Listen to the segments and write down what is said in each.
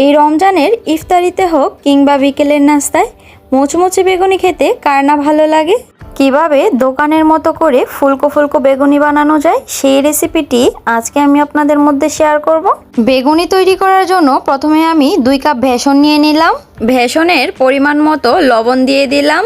এই রমজানের ইফতারিতে হোক কিংবা বিকেলের নাস্তায় মুচমুচে বেগুনি খেতে কার না ভালো লাগে। কিভাবে দোকানের মতো করে ফুলকো ফুলকো বেগুনি বানানো যায় সেই রেসিপিটি আজকে আমি আপনাদের মধ্যে শেয়ার করব। বেগুনি তৈরি করার জন্য প্রথমে আমি 2 কাপ বেসন নিয়ে নিলাম। বেসনের পরিমাণ মতো লবণ দিয়ে দিলাম।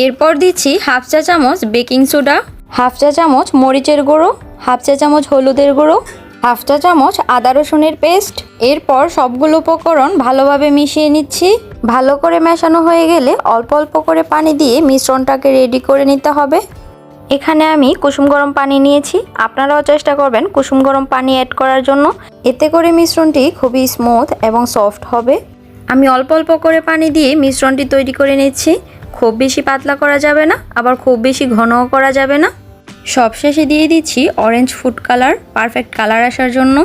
এরপর দিচ্ছি হাফ চা চামচ বেকিং সোডা, হাফ চা চামচ মরিচের গুঁড়ো, হাফ চা চামচ হলুদের গুঁড়ো, হাফ চা চামচ আদা রসুনের পেস্ট। এরপর সবগুলো উপকরণ ভালোভাবে মিশিয়ে নিচ্ছি। ভালো করে মেশানো হয়ে গেলে অল্প অল্প করে পানি দিয়ে মিশ্রণটাকে রেডি করে নিতে হবে। এখানে আমি কুসুম গরম পানি নিয়েছি, আপনারাও চেষ্টা করবেন কুসুম গরম পানি অ্যাড করার জন্য। এতে করে মিশ্রণটি খুবই স্মুথ এবং সফট হবে। আমি অল্প অল্প করে পানি দিয়ে মিশ্রণটি তৈরি করে নিচ্ছি। খুব বেশি পাতলা করা যাবে না, আবার খুব বেশি ঘনও করা যাবে না। সবশেষে দিয়ে দিচ্ছি orange food colour, perfect colour আসার জন্য।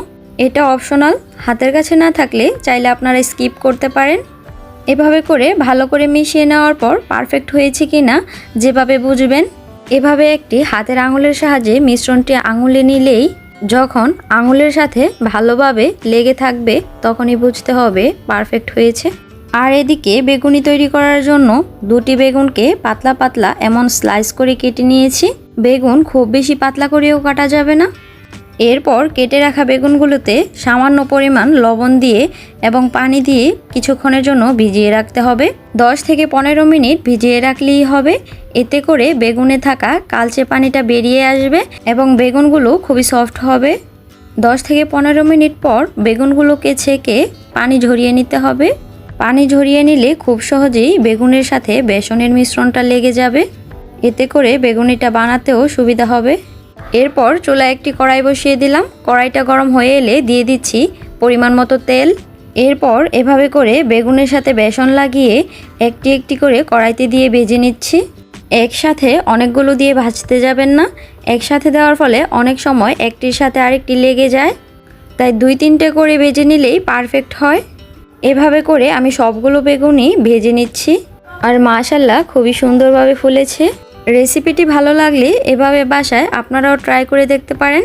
এটা অপশনাল, হাতের কাছে না থাকলে চাইলে আপনারা স্কিপ করতে পারেন। এভাবে করে ভালো করে মিশিয়ে নেওয়ার পর পারফেক্ট হয়েছে কিনা যেভাবে বুঝবেন, এভাবে একটি হাতের আঙুলের সাহায্যে মিশ্রণটি আঙুলে নিলেই যখন আঙুলের সাথে ভালোভাবে লেগে থাকবে তখনই বুঝতে হবে পারফেক্ট হয়েছে। আর এদিকে বেগুনি তৈরি করার জন্য 2টি বেগুনকে পাতলা পাতলা এমন স্লাইস করে কেটে নিয়েছি। বেগুন খুব বেশি পাতলা করেও কাটা যাবে না। এরপর কেটে রাখা বেগুনগুলোতে সামান্য পরিমাণ লবণ দিয়ে এবং পানি দিয়ে কিছুক্ষণের জন্য ভিজিয়ে রাখতে হবে। 10 থেকে 15 মিনিট ভিজিয়ে রাখলেই হবে। এতে করে বেগুনে থাকা কালচে পানিটা বেরিয়ে আসবে এবং বেগুনগুলো খুবই সফট হবে। 10 থেকে 15 মিনিট পর বেগুনগুলোকে ছেঁকে পানি ঝরিয়ে নিতে হবে। পানি ঝরিয়ে নিলে খুব সহজেই বেগুনের সাথে বেসনের মিশ্রণটা লেগে যাবে। এতে করে বেগুনিটা বানাতেও সুবিধা হবে। এরপর চুলায় একটি কড়াই বসিয়ে দিলাম। কড়াইটা গরম হয়ে এলে দিয়ে দিচ্ছি পরিমাণ মতো তেল। এরপর এভাবে করে বেগুনের সাথে বেসন লাগিয়ে একটি একটি করে কড়াইতে দিয়ে ভেজে নিচ্ছি। একসাথে অনেকগুলো দিয়ে ভাজতে যাবেন না, একসাথে দেওয়ার ফলে অনেক সময় একটির সাথে আরেকটি লেগে যায়। তাই 2-3টে করে ভেজে নিলেই পারফেক্ট হয়। এভাবে করে আমি সবগুলো বেগুনই ভেজে নিচ্ছি। আর মাশাআল্লাহ খুবই সুন্দরভাবে ফুলেছে। রেসিপিটি ভালো লাগলে এভাবে বাসায় আপনারাও ট্রাই করে দেখতে পারেন।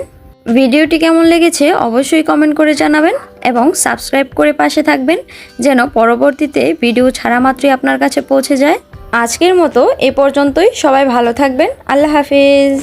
ভিডিওটি কেমন লেগেছে অবশ্যই কমেন্ট করে জানাবেন এবং সাবস্ক্রাইব করে পাশে থাকবেন যেন পরবর্তীতে ভিডিও ছাড়া মাত্রই আপনার কাছে পৌঁছে যায়। আজকের মতো এ পর্যন্তই। সবাই ভালো থাকবেন। আল্লাহ হাফেজ।